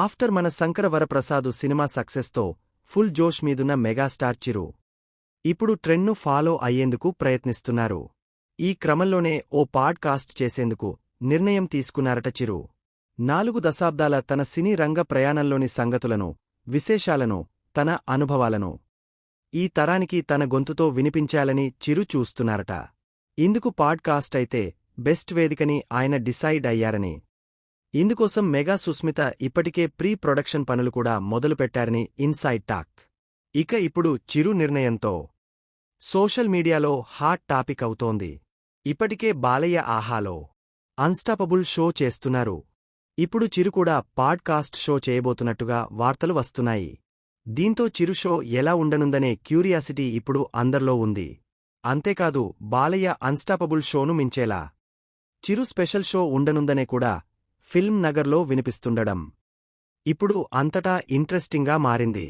After మన Shankara Varaprasad cinema సక్సెస్తో full జోష్ మీదున్న మెగాస్టార్ చిరు ఇప్పుడు ట్రెండ్ను ఫాలో అయ్యేందుకు ప్రయత్నిస్తున్నారు. ఈ క్రమంలోనే ఓ పాడ్కాస్ట్ చేసేందుకు నిర్ణయం తీసుకున్నారట చిరు. 4 దశాబ్దాల తన సినీ రంగ ప్రయాణంలోని సంగతులను, విశేషాలను, తన అనుభవాలను ఈ తరానికి తన గొంతుతో వినిపించాలని చిరు చూస్తున్నారట. ఇందుకు పాడ్కాస్ట్ అయితే బెస్ట్ వేదికని ఆయన డిసైడ్ అయ్యారని, ఇందుకోసం మెగా సుస్మిత ఇప్పటికే ప్రీ ప్రొడక్షన్ పనులు కూడా మొదలుపెట్టారని ఇన్సైడ్ టాక్. ఇక ఇప్పుడు చిరు నిర్ణయంతో సోషల్ మీడియాలో హాట్ టాపిక్ అవుతోంది. ఇప్పటికే బాలయ్య ఆహాలో అన్స్టాపబుల్ షో చేస్తున్నారు. ఇప్పుడు చిరు కూడా పాడ్కాస్ట్ షో చేయబోతున్నట్టుగా వార్తలు వస్తున్నాయి. దీంతో చిరు షో ఎలా ఉండనుందనే క్యూరియాసిటీ ఇప్పుడు అందర్లో ఉంది. అంతేకాదు బాలయ్య అన్స్టాపబుల్ షోను మించేలా చిరు స్పెషల్ షో ఉండనుందనే కూడా ఫిల్మ్ నగర్లో వినిపిస్తుండడం ఇప్పుడు అంతటా ఇంట్రెస్టింగ్గా మారింది.